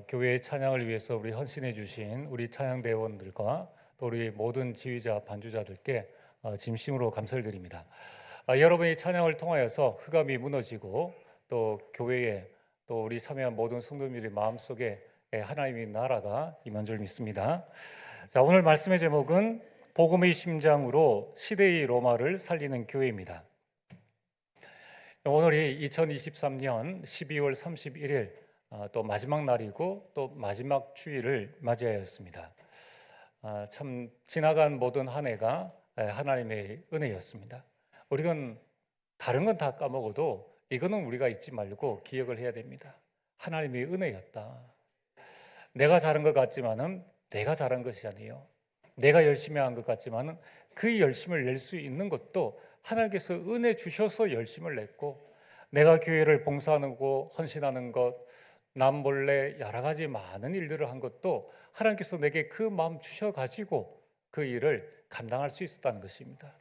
교회의 찬양을 위해서 우리 헌신해 주신 우리 찬양대원들과 또 우리 모든 지휘자 반주자들께 진심으로 감사를 드립니다. 여러분이 찬양을 통하여서 흑암이 무너지고 또 교회에 또 우리 참여한 모든 성도님들의 마음속에 하나님의 나라가 임한 줄 믿습니다. 자, 오늘 말씀의 제목은 복음의 심장으로 시대의 로마를 살리는 교회입니다. 오늘이 2023년 12월 31일 또 마지막 날이고 또 마지막 주일을 맞이하였습니다. 참 지나간 모든 한 해가 하나님의 은혜였습니다. 우리는 다른 건 다 까먹어도 이거는 우리가 잊지 말고 기억을 해야 됩니다. 하나님의 은혜였다. 내가 잘한 것 같지만은 내가 잘한 것이 아니에요. 내가 열심히 한 것 같지만은 그 열심을 낼 수 있는 것도 하나님께서 은혜 주셔서 열심을 냈고, 내가 교회를 봉사하는 것, 헌신하는 것, 남몰래 여러 가지 많은 일들을 한 것도 하나님께서 내게 그 마음 주셔가지고 그 일을 감당할 수 있었다는 것입니다.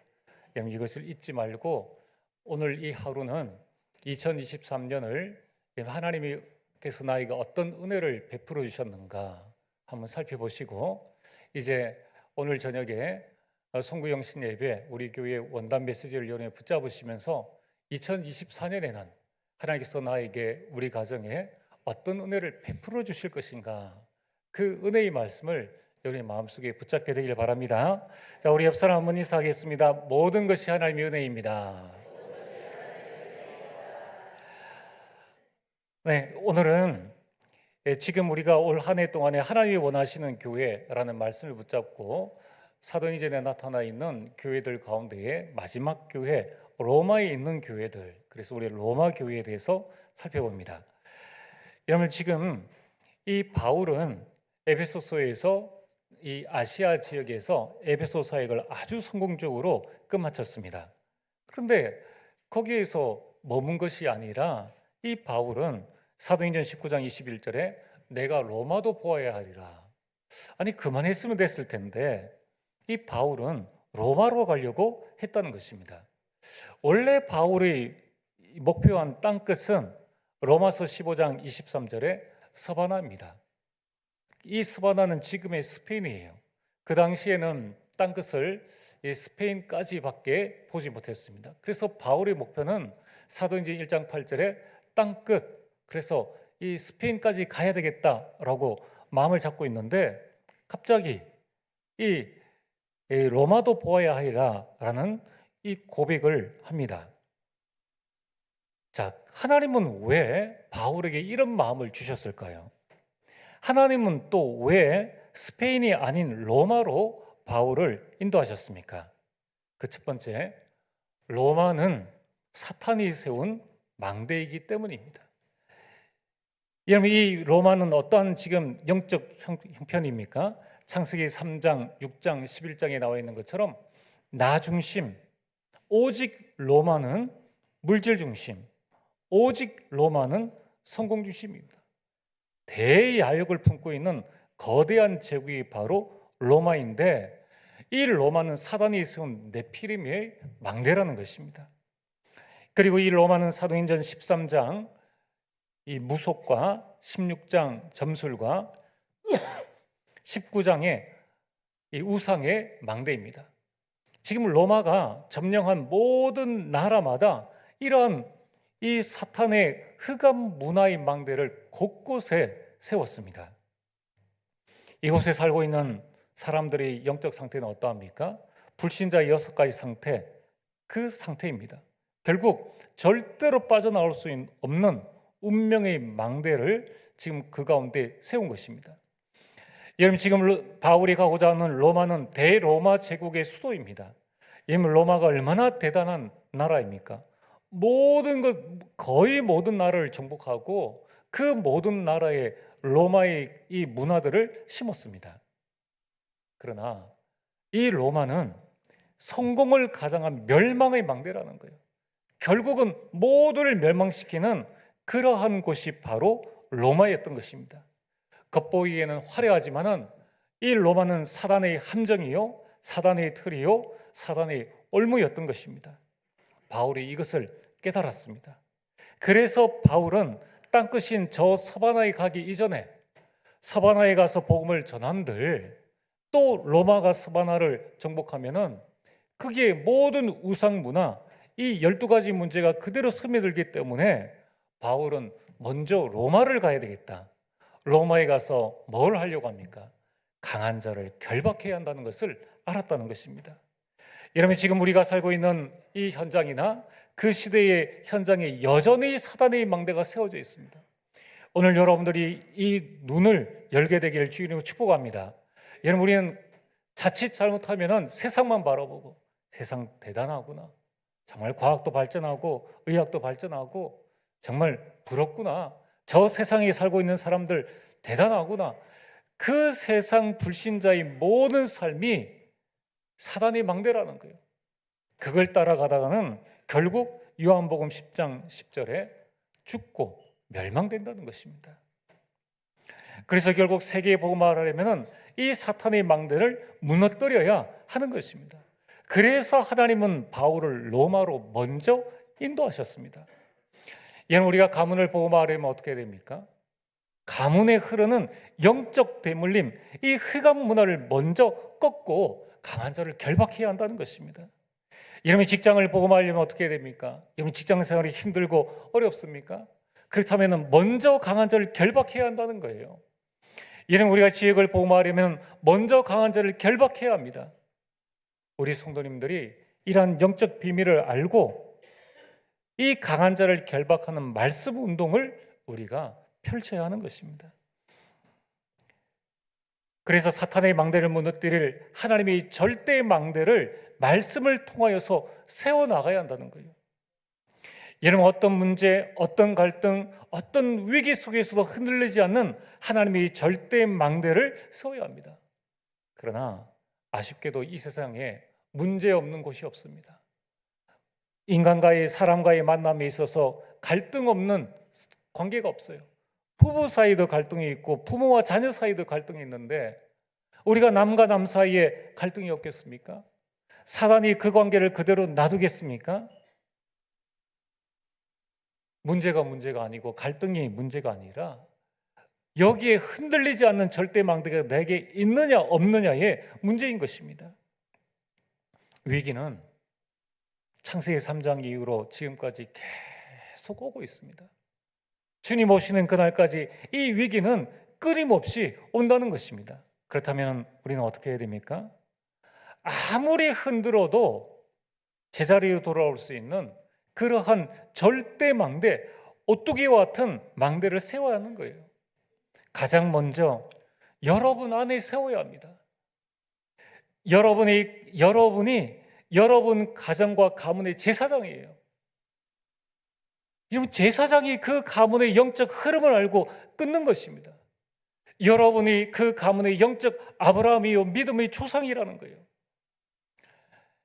여러분, 이것을 잊지 말고 오늘 이 하루는 2023년을 하나님께서 나에게 어떤 은혜를 베풀어 주셨는가 한번 살펴보시고, 이제 오늘 저녁에 송구영 신예배 우리 교회 원단 메시지를 여러분이 붙잡으시면서 2024년에는 하나님께서 나에게 우리 가정에 어떤 은혜를 베풀어 주실 것인가, 그 은혜의 말씀을 여러분의 마음속에 붙잡게 되길 바랍니다. 자, 우리 옆 사람 한번 인사하겠습니다. 모든 것이 하나님의 은혜입니다. 네, 오늘은 지금 우리가 올 한 해 동안에 하나님이 원하시는 교회라는 말씀을 붙잡고 사도행전에 나타나 있는 교회들 가운데에 마지막 교회, 로마에 있는 교회들, 그래서 우리 로마 교회에 대해서 살펴봅니다. 여러분, 지금 이 바울은 에베소서에서 이 아시아 지역에서 에베소 사역을 아주 성공적으로 끝마쳤습니다. 그런데 거기에서 머문 것이 아니라 이 바울은 사도행전 19장 21절에 내가 로마도 보아야 하리라. 아니, 그만했으면 됐을 텐데 이 바울은 로마로 가려고 했다는 것입니다. 원래 바울의 목표한 땅끝은 로마서 15장 23절에 서바나입니다. 이 서바나는 지금의 스페인이에요. 그 당시에는 땅끝을 스페인까지밖에 보지 못했습니다. 그래서 바울의 목표는 사도행전 1장 8절에 땅끝, 그래서 이 스페인까지 가야 되겠다라고 마음을 잡고 있는데 갑자기 이 로마도 보아야 하리라라는 이 고백을 합니다. 자, 하나님은 왜 바울에게 이런 마음을 주셨을까요? 하나님은 또 왜 스페인이 아닌 로마로 바울을 인도하셨습니까? 그 첫 번째, 로마는 사탄이 세운 망대이기 때문입니다. 여러분, 이 로마는 어떠한 지금 영적 형편입니까? 창세기 3장, 6장, 11장에 나와 있는 것처럼 나 중심, 오직 로마는 물질 중심, 오직 로마는 성공 중심입니다. 대야욕을 품고 있는 거대한 제국이 바로 로마인데, 이 로마는 사단이 세운 네피림의 망대라는 것입니다. 그리고 이 로마는 사도행전 13장 이 무속과 16장 점술과 19장의 이 우상의 망대입니다. 지금 로마가 점령한 모든 나라마다 이러한 이 사탄의 흑암 문화의 망대를 곳곳에 세웠습니다. 이곳에 살고 있는 사람들의 영적 상태는 어떠합니까? 불신자의 6가지 상태, 그 상태입니다. 결국 절대로 빠져나올 수 없는 운명의 망대를 지금 그 가운데 세운 것입니다. 여러분, 지금 바울이 가고자 하는 로마는 대로마 제국의 수도입니다. 여러분, 로마가 얼마나 대단한 나라입니까? 모든 것, 거의 모든 나라를 정복하고 그 모든 나라에 로마의 이 문화들을 심었습니다. 그러나 이 로마는 성공을 가장한 멸망의 망대라는 거예요. 결국은 모두를 멸망시키는 그러한 곳이 바로 로마였던 것입니다. 겉보기에는 화려하지만은 이 로마는 사단의 함정이요, 사단의 틀이요, 사단의 올무였던 것입니다. 바울이 이것을 깨달았습니다. 그래서 바울은 땅끝인 저 서바나에 가기 이전에 서바나에 가서 복음을 전한들 또 로마가 서바나를 정복하면은 거기에 모든 우상 문화, 이 12가지 문제가 그대로 스며들기 때문에 바울은 먼저 로마를 가야 되겠다. 로마에 가서 뭘 하려고 합니까? 강한 자를 결박해야 한다는 것을 알았다는 것입니다. 여러분, 지금 우리가 살고 있는 이 현장이나 그 시대의 현장에 여전히 사단의 망대가 세워져 있습니다. 오늘 여러분들이 이 눈을 열게 되기를 주님으로 축복합니다. 여러분, 우리는 자칫 잘못하면 세상만 바라보고 세상 대단하구나, 정말 과학도 발전하고 의학도 발전하고 정말 부럽구나, 저 세상에 살고 있는 사람들 대단하구나, 그 세상 불신자의 모든 삶이 사단의 망대라는 거예요. 그걸 따라가다가는 결국 요한복음 10장 10절에 죽고 멸망된다는 것입니다. 그래서 결국 세계에 복음을 하려면 이 사탄의 망대를 무너뜨려야 하는 것입니다. 그래서 하나님은 바울을 로마로 먼저 인도하셨습니다. 여러분, 우리가 가문을 복음화하려면 어떻게 됩니까? 가문에 흐르는 영적 대물림, 이 흑암 문화를 먼저 꺾고 강한 자를 결박해야 한다는 것입니다. 여러분이 직장을 복음화하려면 어떻게 됩니까? 여러분, 직장 생활이 힘들고 어렵습니까? 그렇다면 먼저 강한 자를 결박해야 한다는 거예요. 여러분, 우리가 지역을 복음화하려면 먼저 강한 자를 결박해야 합니다. 우리 성도님들이 이러한 영적 비밀을 알고 이 강한 자를 결박하는 말씀 운동을 우리가 펼쳐야 하는 것입니다. 그래서 사탄의 망대를 무너뜨릴 하나님의 절대 망대를 말씀을 통하여서 세워나가야 한다는 거예요. 여러분, 어떤 문제, 어떤 갈등, 어떤 위기 속에서도 흔들리지 않는 하나님의 절대 망대를 세워야 합니다. 그러나 아쉽게도 이 세상에 문제 없는 곳이 없습니다. 인간과의, 사람과의 만남에 있어서 갈등 없는 관계가 없어요. 부부 사이도 갈등이 있고 부모와 자녀 사이도 갈등이 있는데 우리가 남과 남 사이에 갈등이 없겠습니까? 사단이 그 관계를 그대로 놔두겠습니까? 문제가 아니고 갈등이 문제가 아니라 여기에 흔들리지 않는 절대 망대가 내게 있느냐 없느냐의 문제인 것입니다. 위기는 창세기 3장 이후로 지금까지 계속 오고 있습니다. 주님 오시는 그날까지 이 위기는 끊임없이 온다는 것입니다. 그렇다면 우리는 어떻게 해야 됩니까? 아무리 흔들어도 제자리로 돌아올 수 있는 그러한 절대 망대, 오뚜기와 같은 망대를 세워야 하는 거예요. 가장 먼저 여러분 안에 세워야 합니다. 여러분이 여러분 가정과 가문의 제사장이에요. 여러분, 제사장이 그 가문의 영적 흐름을 알고 끊는 것입니다. 여러분이 그 가문의 영적 아브라함이요 믿음의 조상이라는 거예요.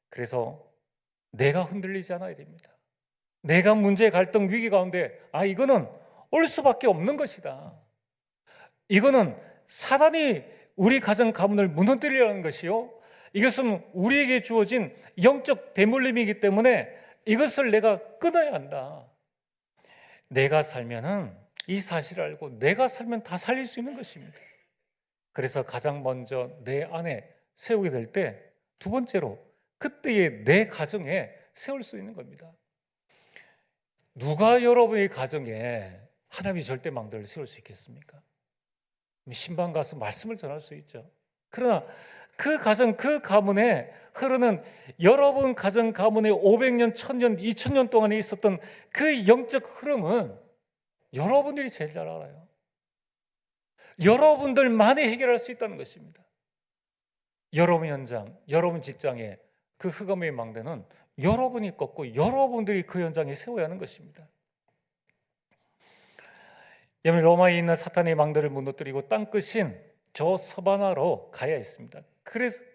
그래서 내가 흔들리지 않아야 됩니다. 내가 문제, 갈등, 위기 가운데 이거는 올 수밖에 없는 것이다. 이거는 사단이 우리 가정 가문을 무너뜨리려는 것이요, 이것은 우리에게 주어진 영적 대물림이기 때문에 이것을 내가 끊어야 한다. 내가 살면은 이 사실을 알고 내가 살면 다 살릴 수 있는 것입니다. 그래서 가장 먼저 내 안에 세우게 될 때 두 번째로 그때의 내 가정에 세울 수 있는 겁니다. 누가 여러분의 가정에 하나님의 절대 망대를 세울 수 있겠습니까? 신방 가서 말씀을 전할 수 있죠. 그러나 그 가정, 그 가문에 흐르는 여러분 가정 가문의 500년, 1000년, 2000년 동안에 있었던 그 영적 흐름은 여러분들이 제일 잘 알아요. 여러분들만이 해결할 수 있다는 것입니다. 여러분 현장, 여러분 직장에 그 흑암의 망대는 여러분이 꺾고 여러분들이 그 현장에 세워야 하는 것입니다. 여러분, 로마에 있는 사탄의 망대를 무너뜨리고 땅끝인 저 서바나로 가야 했습니다.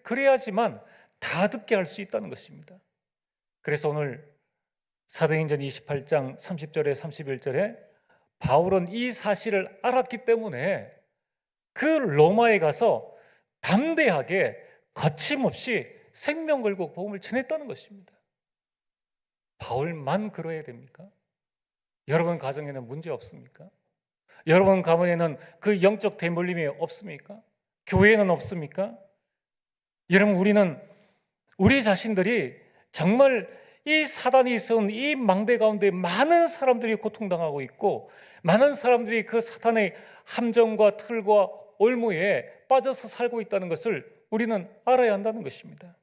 그래야지만 다 듣게 할 수 있다는 것입니다. 그래서 오늘 사도행전 28장 30절에 31절에 바울은 이 사실을 알았기 때문에 그 로마에 가서 담대하게 거침없이 생명 걸고 복음을 전했다는 것입니다. 바울만 그러해야 됩니까? 여러분 가정에는 문제 없습니까? 여러분 가문에는 그 영적 대물림이 없습니까? 교회는 없습니까? 여러분, 우리는 우리 자신들이 정말 이 사단이 세운 이 망대 가운데 많은 사람들이 고통당하고 있고, 많은 사람들이 그 사탄의 함정과 틀과 올무에 빠져서 살고 있다는 것을 우리는 알아야 한다는 것입니다.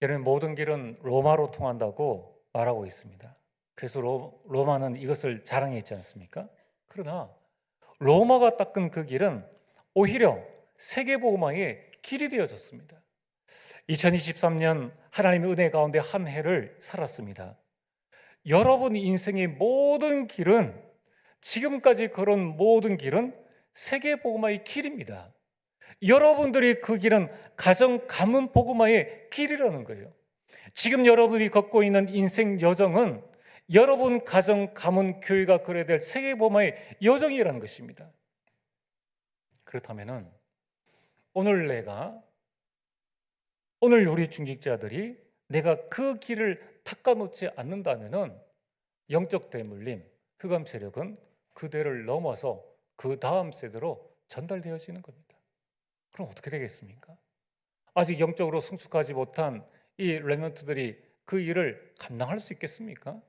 여러분, 모든 길은 로마로 통한다고 말하고 있습니다. 그래서 로마는 이것을 자랑했지 않습니까? 그러나 로마가 닦은 그 길은 오히려 세계복음화의 길이 되어졌습니다. 2023년 하나님의 은혜 가운데 한 해를 살았습니다. 여러분 인생의 모든 길은, 지금까지 걸은 모든 길은 세계복음화의 길입니다. 여러분들이 그 길은 가정 가문 복음화의 길이라는 거예요. 지금 여러분이 걷고 있는 인생 여정은 여러분 가정 가문 교회가 걸어야 될 세계복음화의 여정이라는 것입니다. 그렇다면은 오늘 우리 중직자들이 내가 그 길을 닦아놓지 않는다면은 영적 대물림, 흑암 세력은 그대를 넘어서 그 다음 세대로 전달되어지는 겁니다. 그럼 어떻게 되겠습니까? 아직 영적으로 성숙하지 못한 이 렘넌트들이 그 일을 감당할 수 있겠습니까?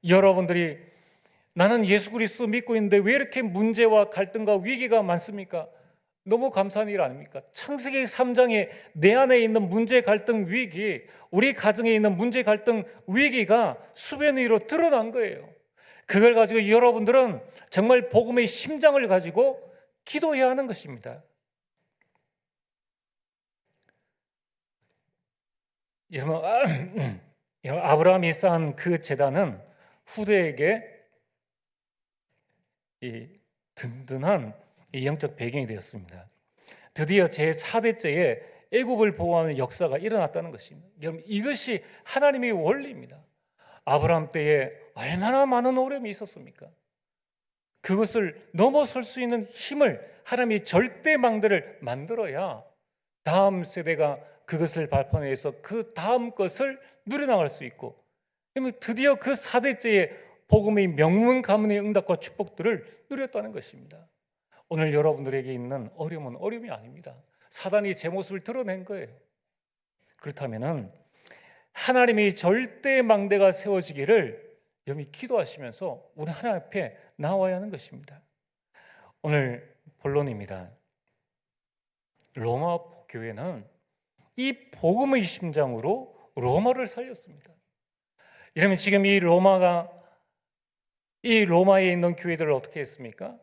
여러분들이 나는 예수 그리스도 믿고 있는데 왜 이렇게 문제와 갈등과 위기가 많습니까? 너무 감사한 일 아닙니까? 창세기 3장에 내 안에 있는 문제 갈등 위기, 우리 가정에 있는 문제 갈등 위기가 수변 위로 드러난 거예요. 그걸 가지고 여러분들은 정말 복음의 심장을 가지고 기도해야 하는 것입니다. 여러분, 아브라함이 쌓은 그 제단은 후대에게 이 든든한 영적 배경이 되었습니다. 드디어 제4대째에 애굽을 보호하는 역사가 일어났다는 것입니다. 여러분, 이것이 하나님의 원리입니다. 아브라함 때에 얼마나 많은 어려움이 있었습니까? 그것을 넘어설 수 있는 힘을, 하나님이 절대 망대를 만들어야 다음 세대가 그것을 발판해서 그 다음 것을 누려나갈 수 있고, 드디어 그 4대째에 복음의 명문 가문의 응답과 축복들을 누렸다는 것입니다. 오늘 여러분들에게 있는 어려움은 어려움이 아닙니다. 사단이 제 모습을 드러낸 거예요. 그렇다면은 하나님의 절대 망대가 세워지기를 여러분이 기도하시면서 우리 하나님 앞에 나와야 하는 것입니다. 오늘 본론입니다. 로마 교회는 이 복음의 심장으로 로마를 살렸습니다. 이러면 지금 이 로마에 있는 교회들을 어떻게 했습니까?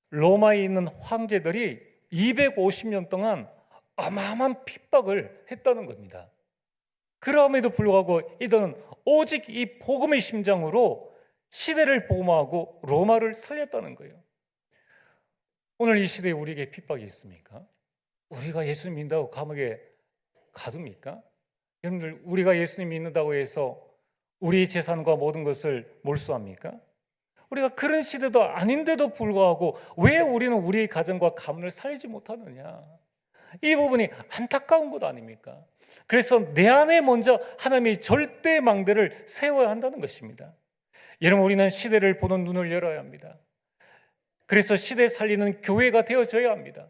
로마에 있는 황제들이 250년 동안 어마어마한 핍박을 했다는 겁니다. 그럼에도 불구하고 이들은 오직 이 복음의 심장으로 시대를 복음화하고 로마를 살렸다는 거예요. 오늘 이 시대에 우리에게 핍박이 있습니까? 우리가 예수님 믿는다고 감옥에 가둡니까? 여러분들, 우리가 예수님 믿는다고 해서 우리 재산과 모든 것을 몰수합니까? 우리가 그런 시대도 아닌데도 불구하고 왜 우리는 우리의 가정과 가문을 살리지 못하느냐? 이 부분이 안타까운 것 아닙니까? 그래서 내 안에 먼저 하나님의 절대 망대를 세워야 한다는 것입니다. 여러분, 우리는 시대를 보는 눈을 열어야 합니다. 그래서 시대 살리는 교회가 되어져야 합니다.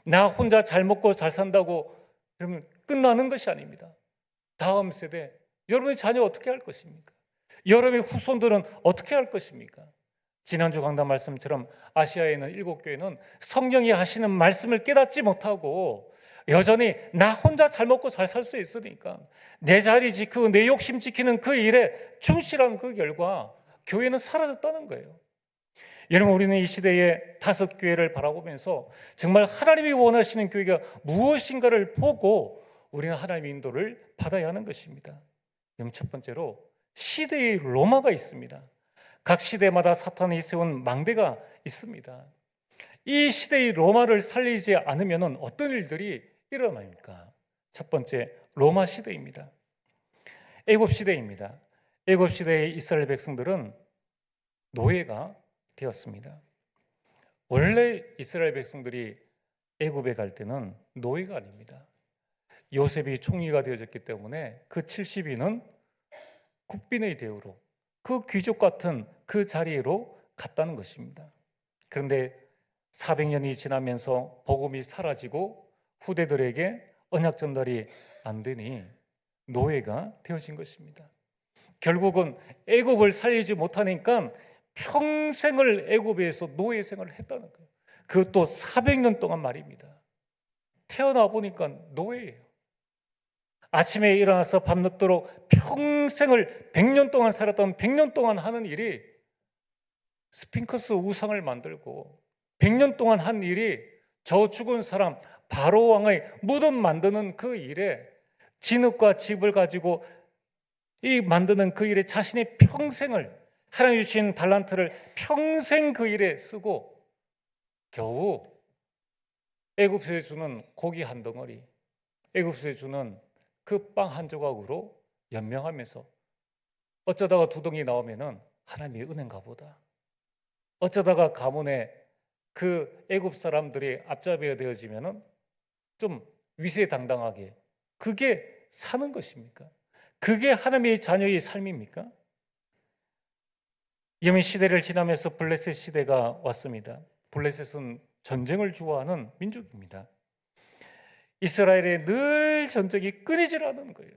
나 혼자 잘 먹고 잘 산다고 여러분 끝나는 것이 아닙니다. 다음 세대, 여러분의 자녀 어떻게 할 것입니까? 여러분의 후손들은 어떻게 할 것입니까? 지난주 강단 말씀처럼 아시아에 있는 7교회는 성령이 하시는 말씀을 깨닫지 못하고 여전히 나 혼자 잘 먹고 잘 살 수 있으니까 내 자리 지키고 내 욕심 지키는 그 일에 충실한 그 결과 교회는 사라졌다는 거예요. 여러분, 우리는 이 시대의 5교회를 바라보면서 정말 하나님이 원하시는 교회가 무엇인가를 보고 우리는 하나님의 인도를 받아야 하는 것입니다. 그럼 첫 번째로 시대의 로마가 있습니다. 각 시대마다 사탄이 세운 망대가 있습니다. 이 시대의 로마를 살리지 않으면 어떤 일들이 일어납니까? 첫 번째, 로마 시대입니다. 애굽 시대입니다. 애굽 시대의 이스라엘 백성들은 노예가 되었습니다. 원래 이스라엘 백성들이 애굽에 갈 때는 노예가 아닙니다. 요셉이 총리가 되어졌기 때문에 그 70인은 국빈의 대우로 그 귀족 같은 그 자리로 갔다는 것입니다. 그런데 400년이 지나면서 복음이 사라지고 후대들에게 언약 전달이 안 되니 노예가 되어진 것입니다. 결국은 애굽을 살리지 못하니까 평생을 애굽에서 노예 생활을 했다는 거예요. 그것도 400년 동안 말입니다. 태어나 보니까 노예예요. 아침에 일어나서 밤늦도록 평생을 100년 동안 살았던 100년 동안 하는 일이 스핑크스 우상을 만들고 100년 동안 한 일이 저 죽은 사람 바로 왕의 무덤 만드는 그 일에 진흙과 집을 가지고 이 만드는 그 일에 자신의 평생을 하나님 주신 달란트를 평생 그 일에 쓰고 겨우 애굽에서 주는 고기 한 덩어리, 애굽에서 주는 그 빵 한 조각으로 연명하면서 어쩌다가 두 덩이 나오면은 하나님의 은혜인가 보다. 어쩌다가 가문에 그 애굽 사람들이 앞잡이가 되어지면은 좀 위세당당하게 그게 사는 것입니까? 그게 하나님의 자녀의 삶입니까? 이미 시대를 지나면서 블레셋 시대가 왔습니다. 블레셋은 전쟁을 좋아하는 민족입니다. 이스라엘에 늘 전쟁이 끊이질 않은 거예요.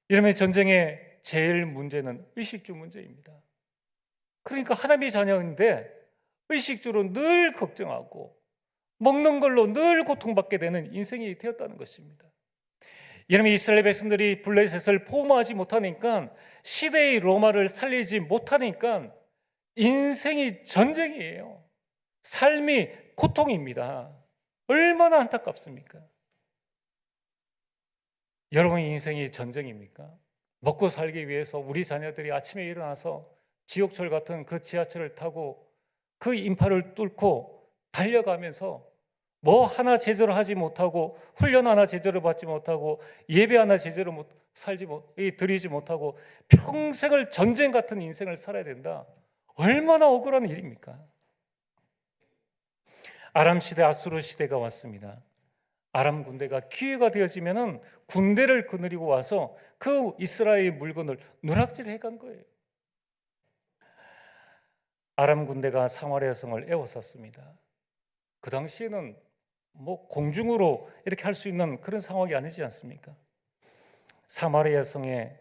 이러면 전쟁의 제일 문제는 의식주 문제입니다. 그러니까 하나님의 자녀인데 의식주로 늘 걱정하고 먹는 걸로 늘 고통받게 되는 인생이 되었다는 것입니다. 이러면 이스라엘 백성들이 블레셋을 포모하지 못하니까 시대의 로마를 살리지 못하니까 인생이 전쟁이에요. 삶이 고통입니다. 얼마나 안타깝습니까? 여러분의 인생이 전쟁입니까? 먹고 살기 위해서 우리 자녀들이 아침에 일어나서 지옥철 같은 그 지하철을 타고 그 인파를 뚫고 달려가면서 뭐 하나 제대로 하지 못하고 훈련 하나 제대로 받지 못하고 예배 하나 제대로 드리지 못하고 평생을 전쟁 같은 인생을 살아야 된다. 얼마나 억울한 일입니까? 아람 시대, 아수르 시대가 왔습니다. 아람 군대가 기회가 되어지면은 군대를 거느리고 와서 그 이스라엘 물건을 누락질해 간 거예요. 아람 군대가 사마리아 성을 에워쌌습니다. 그 당시에는 뭐 공중으로 이렇게 할 수 있는 그런 상황이 아니지 않습니까? 사마리아 성에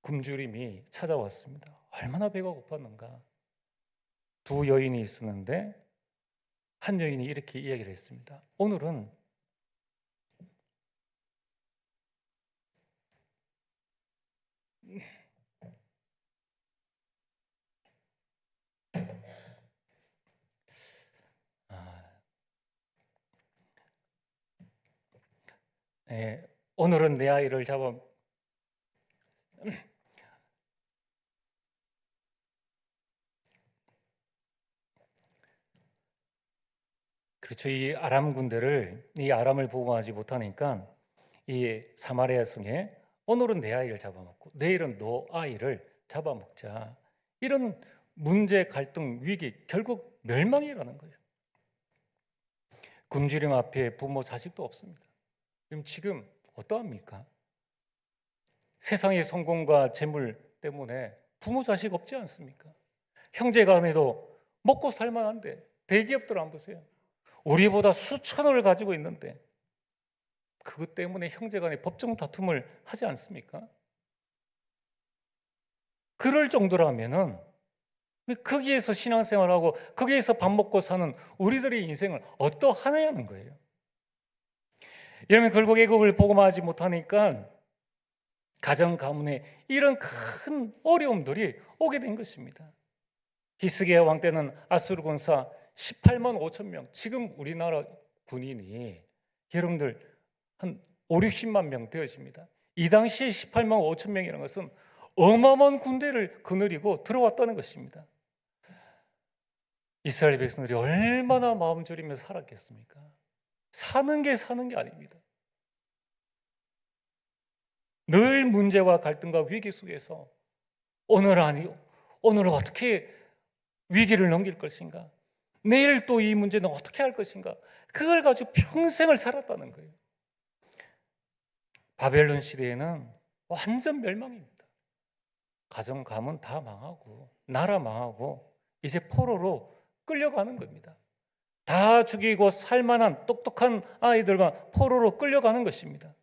굶주림이 찾아왔습니다. 얼마나 배가 고팠는가. 두 여인이 있었는데 한 여인이 이렇게 이야기를 했습니다. 오늘은 오늘은 내 아이를 잡아 그렇죠. 이 아람 군대를 이 아람을 보호하지 못하니까 이 사마리아 성에 오늘은 내 아이를 잡아먹고 내일은 너 아이를 잡아먹자. 이런 문제, 갈등, 위기, 결국 멸망이라는 거예요. 굶주림 앞에 부모, 자식도 없습니다. 그럼 지금 어떠합니까? 세상의 성공과 재물 때문에 부모, 자식 없지 않습니까? 형제간에도 먹고 살만한데 대기업들 안 보세요. 우리보다 수천억을 가지고 있는데 그것 때문에 형제간에 법정 다툼을 하지 않습니까? 그럴 정도라면은 거기에서 신앙생활하고 거기에서 밥 먹고 사는 우리들의 인생을 어떠하냐는 거예요. 이러면 결국 애굽을 복음하지 못하니까 가정 가문에 이런 큰 어려움들이 오게 된 것입니다. 히스기야 왕 때는 아수르 군사 18만 5천 명, 지금 우리나라 군인이 여러분들 한 5, 60만 명 되어집니다. 이 당시에 18만 5천 명이라는 것은 어마어마한 군대를 거느리고 들어왔다는 것입니다. 이스라엘 백성들이 얼마나 마음 졸이며 살았겠습니까? 사는 게 아닙니다. 늘 문제와 갈등과 위기 속에서 오늘은 어떻게 위기를 넘길 것인가? 내일 또 이 문제는 어떻게 할 것인가? 그걸 가지고 평생을 살았다는 거예요. 바벨론 시대에는 완전 멸망입니다. 가정 가문 다 망하고 나라 망하고 이제 포로로 끌려가는 겁니다. 다 죽이고 살만한 똑똑한 아이들만 포로로 끌려가는 것입니다.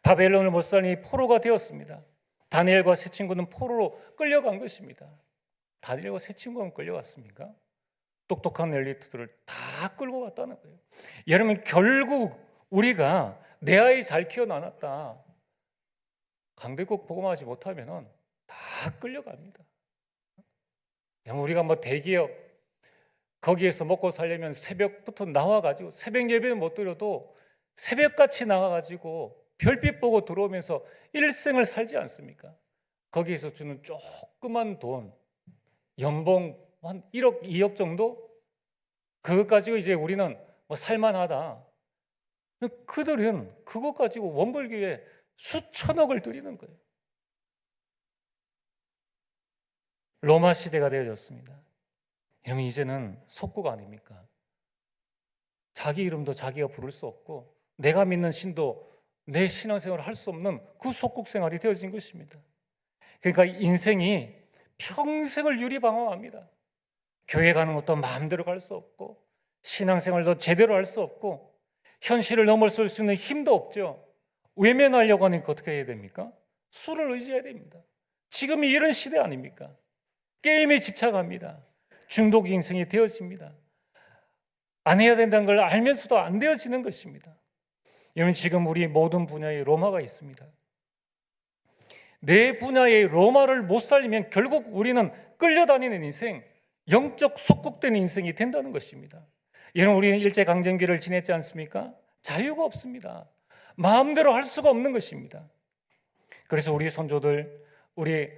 바벨론을 못 살니 포로가 되었습니다. 다니엘과 세 친구는 포로로 끌려간 것입니다. 다니엘과 세 친구는 끌려갔습니까? 똑똑한 엘리트들을 다 끌고 갔다는 거예요. 여러분, 결국 우리가 내 아이 잘 키워놔놨다, 강대국 복음하지 못하면 다 끌려갑니다. 우리가 뭐 대기업 거기에서 먹고 살려면 새벽부터 나와가지고 새벽 예배는 못 드려도 새벽같이 나가가지고 별빛 보고 들어오면서 일생을 살지 않습니까? 거기에서 주는 조그만 돈, 연봉 한 1억, 2억 정도? 그것 가지고 이제 우리는 뭐 살만하다. 그들은 그것 가지고 원 벌기 위해 수천억을 들이는 거예요. 로마 시대가 되어졌습니다. 여러분, 이제는 속국 아닙니까? 자기 이름도 자기가 부를 수 없고 내가 믿는 신도 내 신앙생활을 할 수 없는 그 속국 생활이 되어진 것입니다. 그러니까 인생이 평생을 유리방황합니다. 교회 가는 것도 마음대로 갈 수 없고 신앙생활도 제대로 할 수 없고 현실을 넘어설 수 있는 힘도 없죠. 외면하려고 하니까 어떻게 해야 됩니까? 술을 의지해야 됩니다. 지금이 이런 시대 아닙니까? 게임에 집착합니다. 중독 인생이 되어집니다. 안 해야 된다는 걸 알면서도 안 되어지는 것입니다. 여러분, 지금 우리 모든 분야에 로마가 있습니다. 내 분야의 로마를 못 살리면 결국 우리는 끌려다니는 인생, 영적 속국된 인생이 된다는 것입니다. 여러분, 우리는 일제강점기를 지냈지 않습니까? 자유가 없습니다. 마음대로 할 수가 없는 것입니다. 그래서 우리 손조들, 우리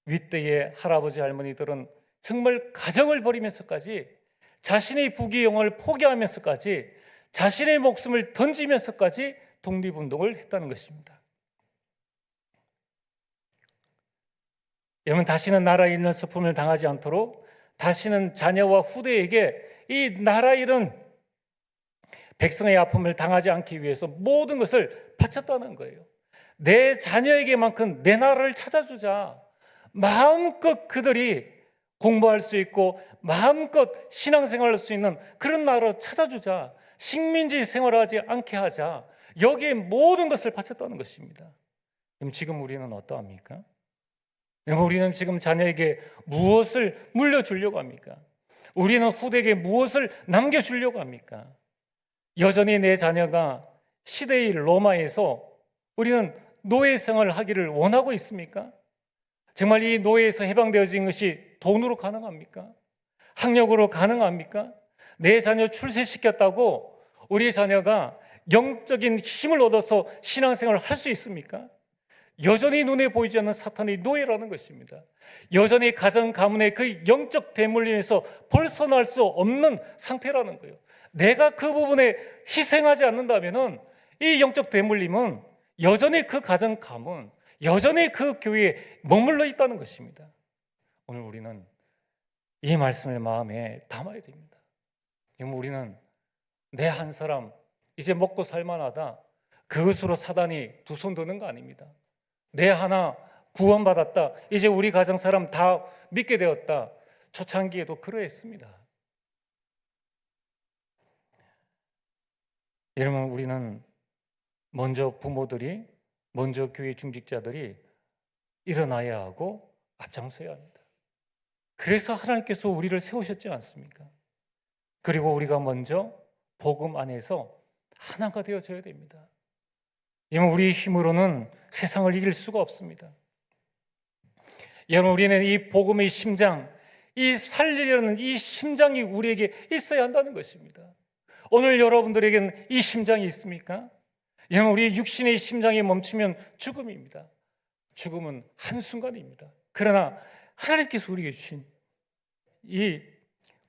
윗대의 할아버지 할머니들은 정말 가정을 버리면서까지 자신의 부귀영화를 포기하면서까지 자신의 목숨을 던지면서까지 독립운동을 했다는 것입니다. 여러분, 다시는 나라에 있는 슬픔을 당하지 않도록 다시는 자녀와 후대에게 이 나라 잃은 백성의 아픔을 당하지 않기 위해서 모든 것을 바쳤다는 거예요. 내 자녀에게만큼 내 나라를 찾아주자. 마음껏 그들이 공부할 수 있고 마음껏 신앙생활할 수 있는 그런 나라로 찾아주자. 식민지 생활하지 않게 하자. 여기에 모든 것을 바쳤다는 것입니다. 그럼 지금 우리는 어떠합니까? 우리는 지금 자녀에게 무엇을 물려주려고 합니까? 우리는 후대에게 무엇을 남겨주려고 합니까? 여전히 내 자녀가 시대의 로마에서 우리는 노예 생활을 하기를 원하고 있습니까? 정말 이 노예에서 해방되어진 것이 돈으로 가능합니까? 학력으로 가능합니까? 내 자녀 출세시켰다고 우리 자녀가 영적인 힘을 얻어서 신앙생활을 할 수 있습니까? 여전히 눈에 보이지 않는 사탄의 노예라는 것입니다. 여전히 가정 가문의 그 영적 대물림에서 벗어날 수 없는 상태라는 거예요. 내가 그 부분에 희생하지 않는다면 이 영적 대물림은 여전히 그 가정 가문, 여전히 그 교회에 머물러 있다는 것입니다. 오늘 우리는 이 말씀을 마음에 담아야 됩니다. 우리는 내 한 사람 이제 먹고 살만하다, 그것으로 사단이 두 손 드는 거 아닙니다. 내 하나 구원받았다, 이제 우리 가정 사람 다 믿게 되었다. 초창기에도 그러했습니다. 여러분, 우리는 먼저 부모들이, 먼저 교회 중직자들이 일어나야 하고 앞장서야 합니다. 그래서 하나님께서 우리를 세우셨지 않습니까? 그리고 우리가 먼저 복음 안에서 하나가 되어져야 됩니다. 여러분, 우리 힘으로는 세상을 이길 수가 없습니다. 여러분, 우리는 이 복음의 심장, 이 살리려는 이 심장이 우리에게 있어야 한다는 것입니다. 오늘 여러분들에게는 이 심장이 있습니까? 여러분, 우리 육신의 심장이 멈추면 죽음입니다. 죽음은 한순간입니다. 그러나 하나님께서 우리에게 주신 이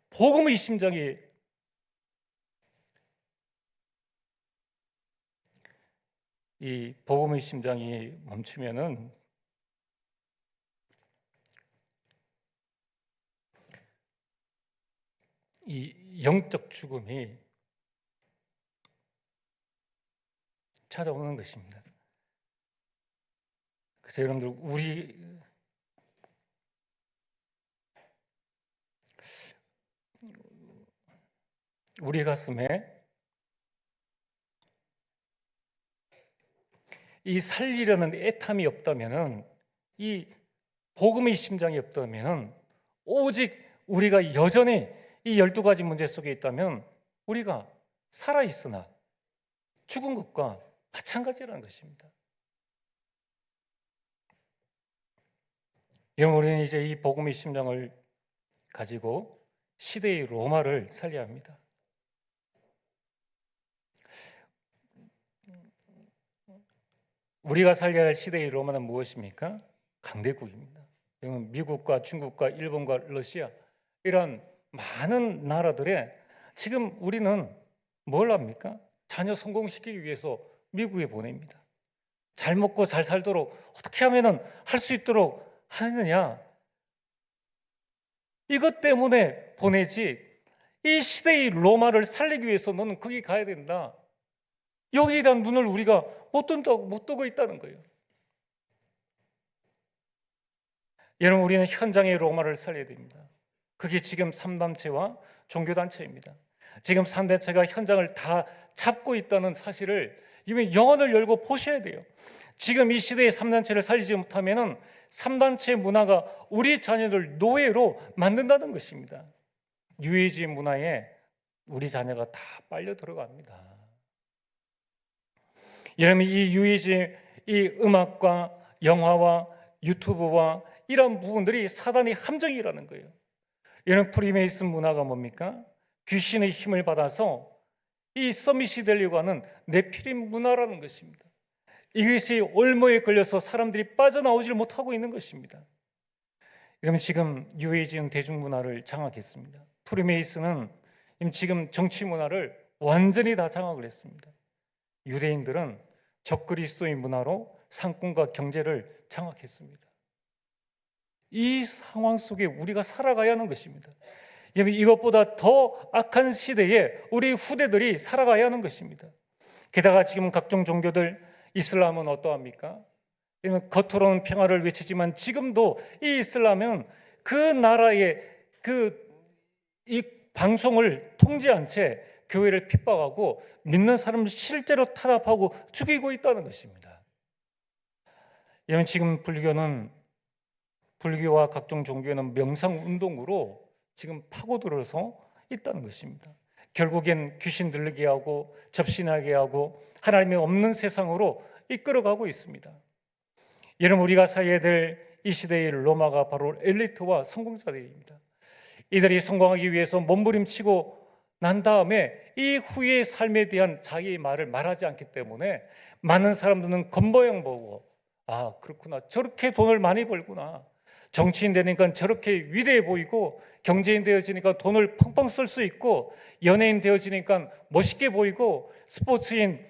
복음의 심장이, 이 복음의 심장이 멈추면은 이 영적 죽음이 찾아오는 것입니다. 그래서 여러분들, 우리 우리 가슴에 이 살리려는 애탐이 없다면은, 이 복음의 심장이 없다면은, 오직 우리가 여전히 이 12가지 문제 속에 있다면 우리가 살아있으나 죽은 것과 마찬가지라는 것입니다. 여러분, 우리는 이제 이 복음의 심장을 가지고 시대의 로마를 살려야 합니다. 우리가 살려야 할 시대의 로마는 무엇입니까? 강대국입니다. 미국과 중국과 일본과 러시아, 이런 많은 나라들에 지금 우리는 뭘 합니까? 자녀 성공시키기 위해서 미국에 보냅니다. 잘 먹고 잘 살도록 어떻게 하면 할 수 있도록 하느냐, 이것 때문에 보내지, 이 시대의 로마를 살리기 위해서 너는 거기 가야 된다, 여기에 대한 눈을 우리가 못 뜨고 있다는 거예요. 여러분, 우리는 현장의 로마를 살려야 됩니다. 그게 지금 3단체와 종교단체입니다. 지금 3단체가 현장을 다 잡고 있다는 사실을 이미 영혼을 열고 보셔야 돼요. 지금 이 시대의 3단체를 살리지 못하면 3단체 문화가 우리 자녀를 노예로 만든다는 것입니다. 유해지 문화에 우리 자녀가 다 빨려 들어갑니다. 여러분, 이 유해지, 이 음악과 영화와 유튜브와 이런 부분들이 사단의 함정이라는 거예요. 여러분, 프리메이슨 문화가 뭡니까? 귀신의 힘을 받아서 이 서밋이 되려고 하는 네피림 문화라는 것입니다. 이것이 올무에 걸려서 사람들이 빠져나오질 못하고 있는 것입니다. 그러면 지금 유해지는 대중문화를 장악했습니다. 프리메이슨은 지금 정치 문화를 완전히 다 장악을 했습니다. 유대인들은 적그리스도의 문화로 상권과 경제를 장악했습니다. 이 상황 속에 우리가 살아가야 하는 것입니다. 이것보다 더 악한 시대에 우리 후대들이 살아가야 하는 것입니다. 게다가 지금 각종 종교들, 이슬람은 어떠합니까? 겉으로는 평화를 외치지만 지금도 이 이슬람은 그 나라의 이 방송을 통제한 채 교회를 핍박하고 믿는 사람을 실제로 탄압하고 죽이고 있다는 것입니다. 여러분, 지금 불교와 각종 종교는 명상운동으로 지금 파고들어서 있다는 것입니다. 결국엔 귀신 들리게 하고 접신하게 하고 하나님이 없는 세상으로 이끌어가고 있습니다. 여러분, 우리가 살아야 될 이 시대의 로마가 바로 엘리트와 성공자들입니다. 이들이 성공하기 위해서 몸부림치고 난 다음에 이 후의 삶에 대한 자기의 말을 말하지 않기 때문에 많은 사람들은 겉모양 보고, 아, 그렇구나, 저렇게 돈을 많이 벌구나, 정치인 되니까 저렇게 위대해 보이고, 경제인 되어지니까 돈을 펑펑 쓸 수 있고, 연예인 되어지니까 멋있게 보이고, 스포츠인,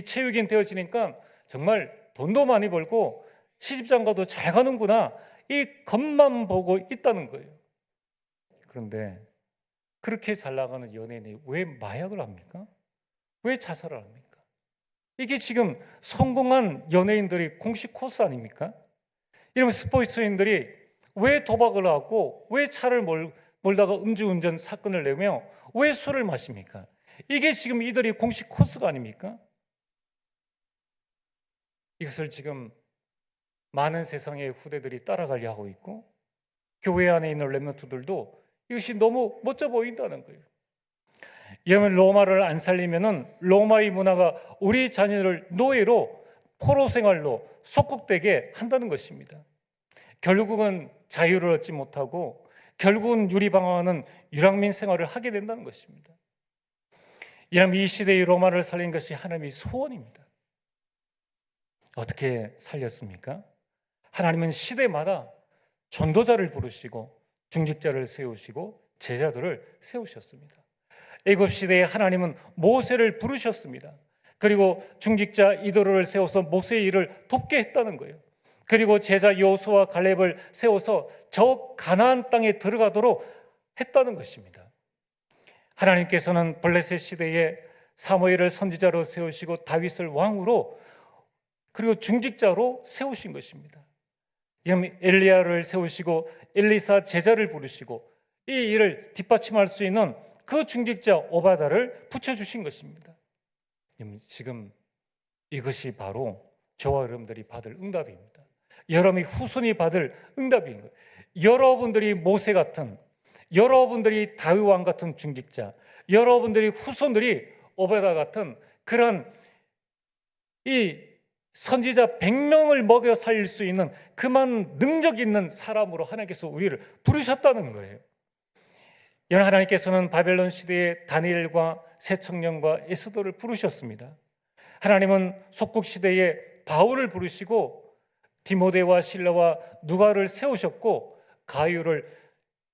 체육인 되어지니까 정말 돈도 많이 벌고 시집장가도 잘 가는구나, 이 겉만 보고 있다는 거예요. 그런데 그렇게 잘 나가는 연예인이 왜 마약을 합니까? 왜 자살을 합니까? 이게 지금 성공한 연예인들이 공식 코스 아닙니까? 이러면 스포츠인들이 왜 도박을 하고 왜 차를 몰다가 음주운전 사건을 내며 왜 술을 마십니까? 이게 지금 이들이 공식 코스가 아닙니까? 이것을 지금 많은 세상의 후대들이 따라가려 하고 있고, 교회 안에 있는 렘넌트들도 이것이 너무 멋져 보인다는 거예요. 여러분, 로마를 안 살리면은 로마의 문화가 우리 자녀를 노예로, 포로 생활로 속국되게 한다는 것입니다. 결국은 자유를 얻지 못하고 결국은 유리방황하는 유랑민 생활을 하게 된다는 것입니다. 여러분, 이 시대의 로마를 살린 것이 하나님의 소원입니다. 어떻게 살렸습니까? 하나님은 시대마다 전도자를 부르시고 중직자를 세우시고 제자들을 세우셨습니다. 애굽 시대에 하나님은 모세를 부르셨습니다. 그리고 중직자 이도로를 세워서 목세의 일을 돕게 했다는 거예요. 그리고 제자 여호수아와 갈렙을 세워서 저 가나안 땅에 들어가도록 했다는 것입니다. 하나님께서는 블레셋 시대에 사무엘을 선지자로 세우시고 다윗을 왕으로, 그리고 중직자로 세우신 것입니다. 엘리야를 세우시고 엘리사 제자를 부르시고 이 일을 뒷받침할 수 있는 그 중직자 오바다를 붙여주신 것입니다. 지금 이것이 바로 저와 여러분들이 받을 응답입니다. 여러분이 후손이 받을 응답인 거예요. 여러분들이 모세 같은, 여러분들이 다윗 왕 같은 중직자, 여러분들이 후손들이 오바다 같은 그런 이 선지자 100명을 먹여 살릴 수 있는 그만 능력 있는 사람으로 하나님께서 우리를 부르셨다는 거예요. 하나님께서는 바벨론 시대의 다니엘과 새 청년과 에스더를 부르셨습니다. 하나님은 속국 시대에 바울을 부르시고 디모데와 실라와 누가를 세우셨고 가이오를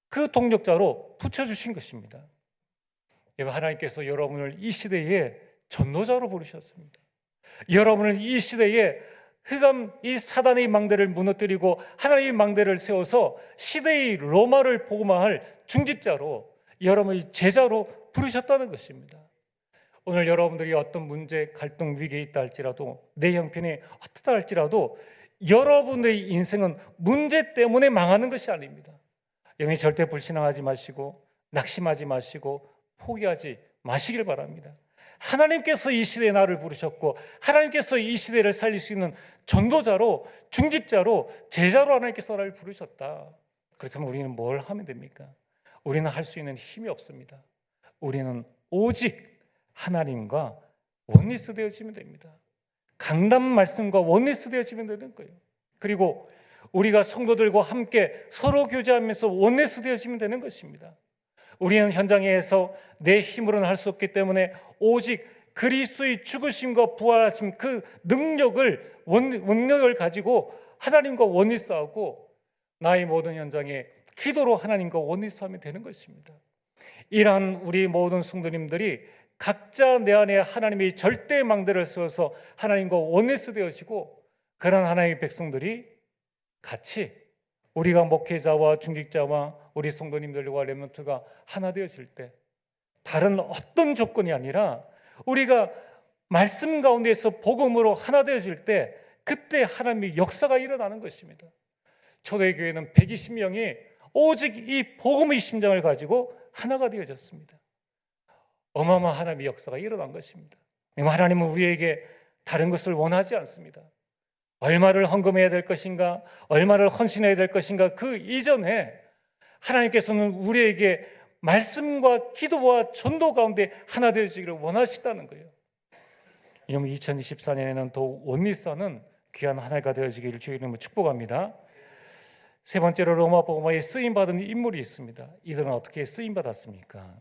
그 동력자로 붙여주신 것입니다. 하나님께서 여러분을 이 시대에 전도자로 부르셨습니다. 여러분을 이 시대에 흑암 이 사단의 망대를 무너뜨리고 하나님의 망대를 세워서 시대의 로마를 복음화할 중직자로, 여러분의 제자로 부르셨다는 것입니다. 오늘 여러분들이 어떤 문제, 갈등, 위기에 있다 할지라도, 내 형편이 어떻다 할지라도 여러분의 인생은 문제 때문에 망하는 것이 아닙니다. 여러분이 절대 불신앙하지 마시고 낙심하지 마시고 포기하지 마시길 바랍니다. 하나님께서 이 시대에 나를 부르셨고 하나님께서 이 시대를 살릴 수 있는 전도자로, 중직자로, 제자로 하나님께서 나를 부르셨다. 그렇다면 우리는 뭘 하면 됩니까? 우리는 할 수 있는 힘이 없습니다. 우리는 오직 하나님과 원리스 되어지면 됩니다. 강단 말씀과 원리스 되어지면 되는 거예요. 그리고 우리가 성도들과 함께 서로 교제하면서 원리스 되어지면 되는 것입니다. 우리는 현장에서 내 힘으로는 할 수 없기 때문에 오직 그리스도의 죽으심과 부활하심 그 능력을 가지고 하나님과 원리스하고 나의 모든 현장에 기도로 하나님과 원리스하면 되는 것입니다. 이러한 우리 모든 성도님들이 각자 내 안에 하나님의 절대 망대를 세워서 하나님과 원리스 되어지고, 그런 하나님의 백성들이 같이 우리가 목회자와 중직자와 우리 성도님들과 렘넌트가 하나 되어질 때, 다른 어떤 조건이 아니라 우리가 말씀 가운데에서 복음으로 하나 되어질 때, 그때 하나님의 역사가 일어나는 것입니다. 초대교회는 120명이 오직 이 복음의 심장을 가지고 하나가 되어졌습니다. 어마어마한 하나님의 역사가 일어난 것입니다. 하나님은 우리에게 다른 것을 원하지 않습니다. 얼마를 헌금해야 될 것인가, 얼마를 헌신해야 될 것인가, 그 이전에 하나님께서는 우리에게 말씀과 기도와 전도 가운데 하나 되어지기를 원하시다는 거예요. 이러면 2024년에는 더 원리스하는 귀한 한 해가 되어지기를 주의 이름으로 축복합니다. 세 번째로 로마 복음화에 쓰임받은 인물이 있습니다. 이들은 어떻게 쓰임받았습니까?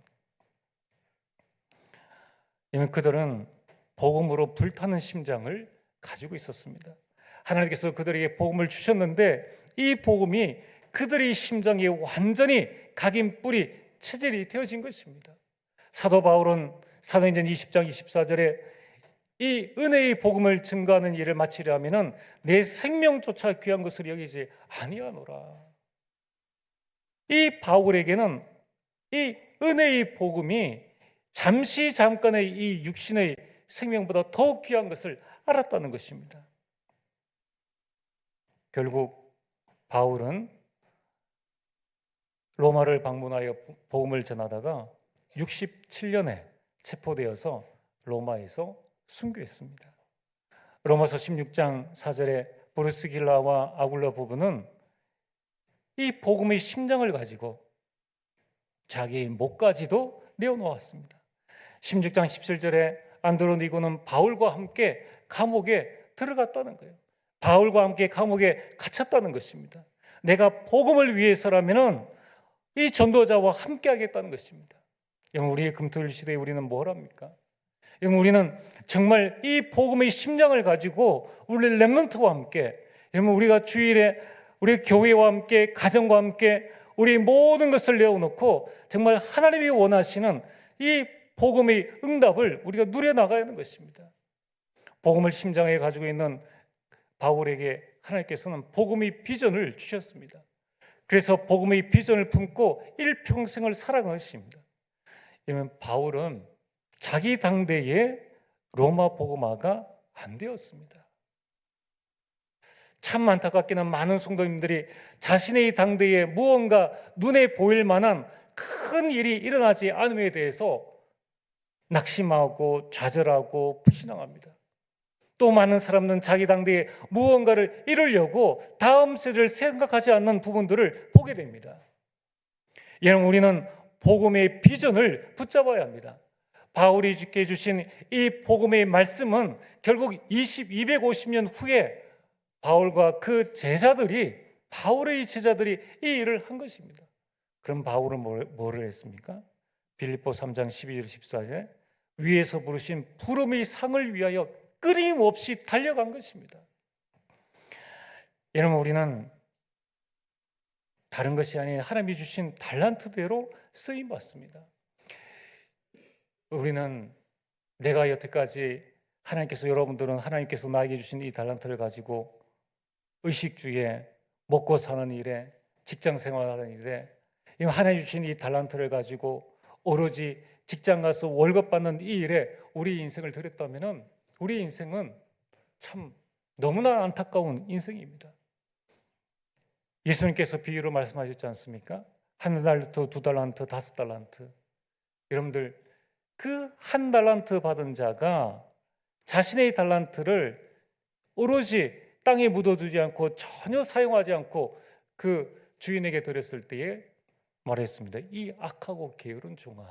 그들은 복음으로 불타는 심장을 가지고 있었습니다. 하나님께서 그들에게 복음을 주셨는데 이 복음이 그들의 심장에 완전히 각인 뿌리 체질이 되어진 것입니다. 사도 바울은 사도행전 20장 24절에 이 은혜의 복음을 증거하는 일을 마치려면 내 생명조차 귀한 것을 여기지 아니하노라. 이 바울에게는 이 은혜의 복음이 잠깐의 이 육신의 생명보다 더 귀한 것을 알았다는 것입니다. 결국 바울은 로마를 방문하여 복음을 전하다가 67년에 체포되어서 로마에서 순교했습니다. 로마서 16장 4절에 브루스길라와 아굴라 부부는 이 복음의 심장을 가지고 자기의 목까지도 내어놓았습니다. 16장 17절에 안드로니고는 바울과 함께 감옥에 들어갔다는 거예요. 바울과 함께 감옥에 갇혔다는 것입니다. 내가 복음을 위해서라면 이 전도자와 함께 하겠다는 것입니다. 우리의 금토일 시대에 우리는 뭘 합니까? 우리는 정말 이 복음의 심장을 가지고 우리 렘넌트와 함께, 우리가 주일에 우리 교회와 함께, 가정과 함께 우리 모든 것을 내어놓고 정말 하나님이 원하시는 이 복음의 응답을 우리가 누려나가야 하는 것입니다. 복음을 심장에 가지고 있는 바울에게 하나님께서는 복음의 비전을 주셨습니다. 그래서 복음의 비전을 품고 일평생을 살아간 것입니다. 이러면 바울은 자기 당대에 로마 복음화가 안 되었습니다. 참 안타깝게는 많은 성도님들이 자신의 당대에 무언가 눈에 보일 만한 큰 일이 일어나지 않음에 대해서 낙심하고 좌절하고 불신앙합니다. 또 많은 사람들은 자기 당대에 무언가를 이루려고 다음 세대를 생각하지 않는 부분들을 보게 됩니다. 여러분, 우리는 복음의 비전을 붙잡아야 합니다. 바울이 주께 주신 이 복음의 말씀은 결국 250년 후에 바울과 그 제자들이, 바울의 제자들이 이 일을 한 것입니다. 그럼 바울은 뭐를 했습니까? 빌립보 3장 12절 14절, 위에서 부르신 부름의 상을 위하여 끊임없이 달려간 것입니다. 여러분, 우리는 다른 것이 아닌 하나님이 주신 달란트대로 쓰임 받습니다. 우리는 내가 여태까지 여러분들은 하나님께서 나에게 주신 이 달란트를 가지고 의식주에, 먹고 사는 일에, 직장 생활하는 일에, 하나님 주신 이 달란트를 가지고 오로지 직장 가서 월급 받는 이 일에 우리 인생을 드렸다면 우리 인생은 참 너무나 안타까운 인생입니다. 예수님께서 비유로 말씀하셨지 않습니까? 1달란트, 2달란트, 5달란트. 여러분들, 그 1달란트 받은 자가 자신의 달란트를 오로지 땅에 묻어두지 않고 전혀 사용하지 않고 그 주인에게 드렸을 때에 말했습니다. 이 악하고 게으른 종아,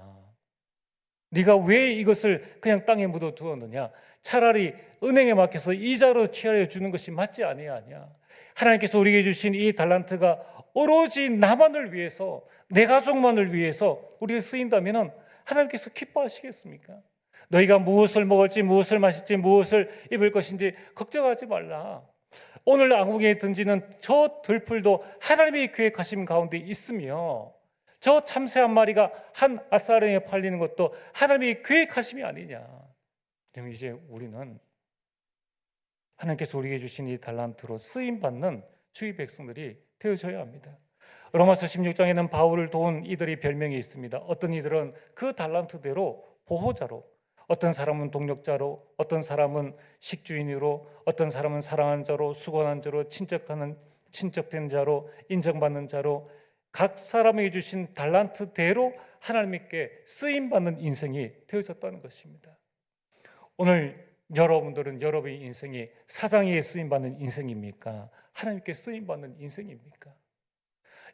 네가 왜 이것을 그냥 땅에 묻어두었느냐? 차라리 은행에 맡겨서 이자로 취하여 주는 것이 맞지 아니하냐? 하나님께서 우리에게 주신 이 달란트가 오로지 나만을 위해서, 내 가족만을 위해서 우리가 쓰인다면 하나님께서 기뻐하시겠습니까? 너희가 무엇을 먹을지, 무엇을 마실지, 무엇을 입을 것인지 걱정하지 말라. 오늘 아궁이에 던지는 저 들풀도 하나님의 계획하심 가운데 있으며 저 참새 한 마리가 한 아사량에 팔리는 것도 하나님의 계획하심이 아니냐. 그럼 이제 우리는 하나님께서 우리에게 주신 이 달란트로 쓰임받는 주의 백성들이 되어져야 합니다. 로마서 16장에는 바울을 도운 이들의 별명이 있습니다. 어떤 이들은 그 달란트대로 보호자로, 어떤 사람은 동력자로, 어떤 사람은 식주인으로, 어떤 사람은 사랑하는 자로, 수고하는 자로, 친척된 자로, 인정받는 자로, 각 사람에게 주신 달란트대로 하나님께 쓰임받는 인생이 되어졌다는 것입니다. 오늘 여러분들은 여러분의 인생이 사장에게 쓰임받는 인생입니까? 하나님께 쓰임받는 인생입니까?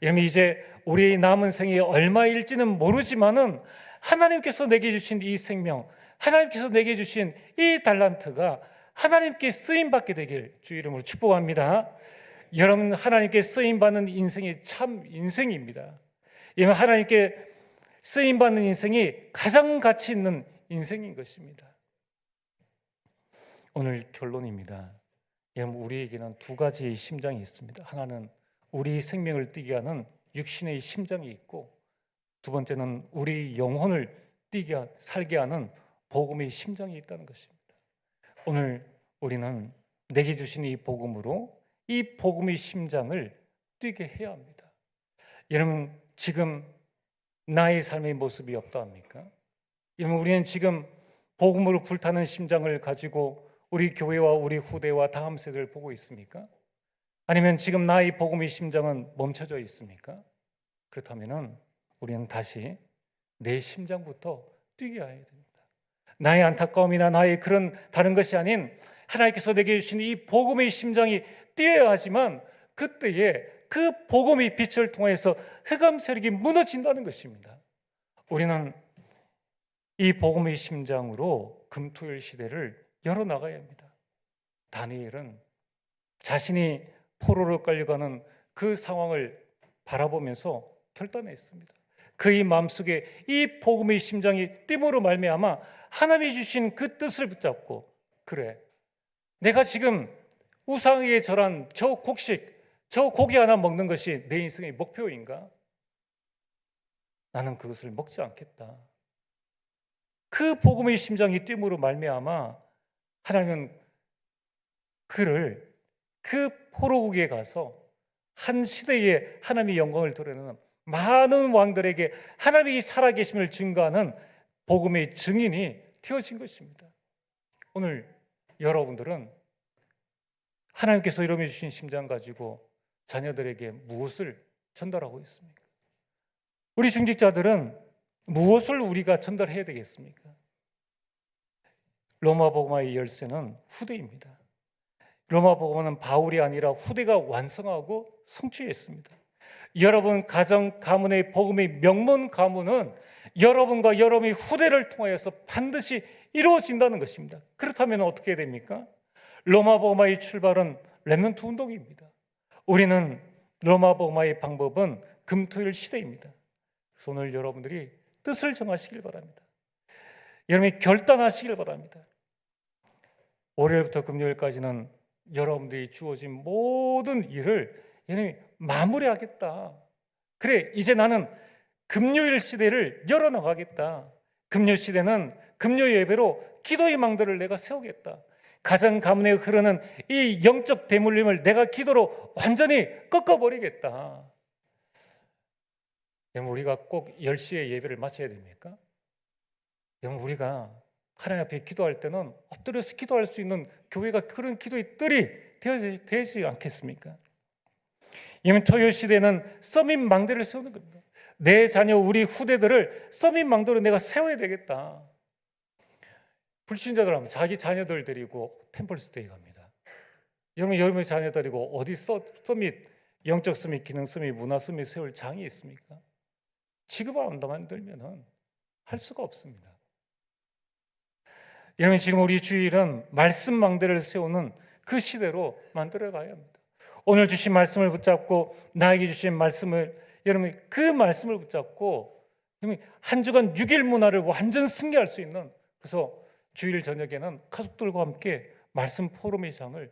여러분, 이제 우리의 남은 생이 얼마일지는 모르지만은 하나님께서 내게 주신 이 생명, 하나님께서 내게 주신 이 달란트가 하나님께 쓰임받게 되길 주 이름으로 축복합니다. 여러분, 하나님께 쓰임받는 인생이 참 인생입니다. 여러분, 하나님께 쓰임받는 인생이 가장 가치 있는 인생인 것입니다. 오늘 결론입니다. 여러분, 우리에게는 두 가지의 심장이 있습니다. 하나는 우리 생명을 뛰게 하는 육신의 심장이 있고, 두 번째는 우리 영혼을 살게 하는 복음의 심장이 있다는 것입니다. 오늘 우리는 내게 주신 이 복음으로 이 복음의 심장을 뛰게 해야 합니다. 여러분, 지금 나의 삶의 모습이 어떠합니까? 여러분, 우리는 지금 복음으로 불타는 심장을 가지고 우리 교회와 우리 후대와 다음 세대를 보고 있습니까? 아니면 지금 나의 복음의 심장은 멈춰져 있습니까? 그렇다면 우리는 다시 내 심장부터 뛰게 해야 됩니다. 나의 안타까움이나 나의 그런 다른 것이 아닌 하나님께서 내게 주신 이 복음의 심장이 뛰어야 하지만 그때에 그 복음의 빛을 통해서 흑암 세력이 무너진다는 것입니다. 우리는 이 복음의 심장으로 금토일 시대를 열어나가야 합니다. 다니엘은 자신이 포로로 끌려가는 그 상황을 바라보면서 결단했습니다. 그의 마음속에 이 복음의 심장이 띠므로 말미암아 하나님이 주신 그 뜻을 붙잡고, 그래, 내가 지금 우상에게 절한 저 곡식, 저 고기 하나 먹는 것이 내 인생의 목표인가? 나는 그것을 먹지 않겠다. 그 복음의 심장이 띠므로 말미암아 하나님은 그를 그 포로국에 가서 한 시대에 하나님의 영광을 드러내는 많은 왕들에게 하나님이 살아계심을 증거하는 복음의 증인이 되어진 것입니다. 오늘 여러분들은 하나님께서 이름해 주신 심장 가지고 자녀들에게 무엇을 전달하고 있습니까? 우리 중직자들은 무엇을 우리가 전달해야 되겠습니까? 로마복음화의 열쇠는 후대입니다. 로마복음은 바울이 아니라 후대가 완성하고 성취했습니다. 여러분 가정 가문의 복음의 명문 가문은 여러분과 여러분의 후대를 통하여서 반드시 이루어진다는 것입니다. 그렇다면 어떻게 해야 됩니까? 로마복음화의 출발은 렘넌트 운동입니다. 우리는 로마복음화의 방법은 금토일 시대입니다. 그래서 오늘 여러분들이 뜻을 정하시길 바랍니다. 여러분이 결단하시길 바랍니다. 월요일부터 금요일까지는 여러분들이 주어진 모든 일을 여러분이 마무리하겠다. 그래, 이제 나는 금요일 시대를 열어나가겠다. 금요 시대는 금요 예배로 기도의 망대를 내가 세우겠다. 가정 가문에 흐르는 이 영적 대물림을 내가 기도로 완전히 꺾어버리겠다. 여러분, 우리가 꼭 10시에 예배를 마쳐야 됩니까? 여러분, 우리가 하나님 앞에 기도할 때는 엎드려서 기도할 수 있는 교회가 그런 기도의 뜰이 되지 않겠습니까? 이미 토요 시대는 서밋 망대를 세우는 겁니다. 내 자녀, 우리 후대들을 서밋 망대로 내가 세워야 되겠다. 불신자들 하면 자기 자녀들 데리고 템플스테이 갑니다. 여러분의 자녀 데리고 어디 서밋, 영적 서밋, 기능 서밋, 문화 서밋 세울 장이 있습니까? 지금 안 만들면 할 수가 없습니다. 여러분, 지금 우리 주일은 말씀 망대를 세우는 그 시대로 만들어 가야 합니다. 오늘 주신 말씀을 붙잡고, 나에게 주신 말씀을, 여러분 그 말씀을 붙잡고 한 주간 6일 문화를 완전 승리할 수 있는, 그래서 주일 저녁에는 가족들과 함께 말씀 포럼의 장을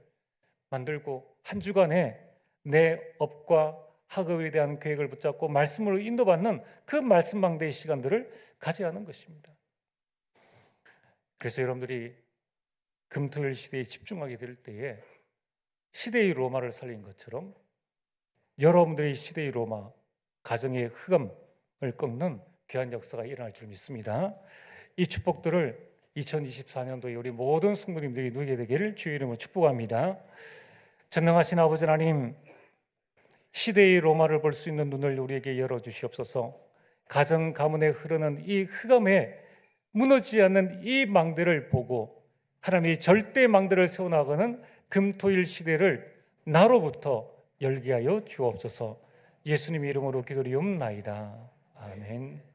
만들고 한 주간에 내 업과 학업에 대한 계획을 붙잡고 말씀으로 인도받는 그 말씀 망대의 시간들을 가져야 하는 것입니다. 그래서 여러분들이 금토일 시대에 집중하게 될 때에 시대의 로마를 살린 것처럼 여러분들의 시대의 로마, 가정의 흑암을 꺾는 귀한 역사가 일어날 줄 믿습니다. 이 축복들을 2024년도에 우리 모든 성도님들이 누리게 되기를 주의 이름으로 축복합니다. 전능하신 아버지 하나님, 시대의 로마를 볼 수 있는 눈을 우리에게 열어주시옵소서. 가정 가문에 흐르는 이 흑암에 무너지지 않는 이 망대를 보고 하나님이 절대 망대를 세워나가는 금토일 시대를 나로부터 열게 하여 주옵소서. 예수님 이름으로 기도리옵나이다. 아멘.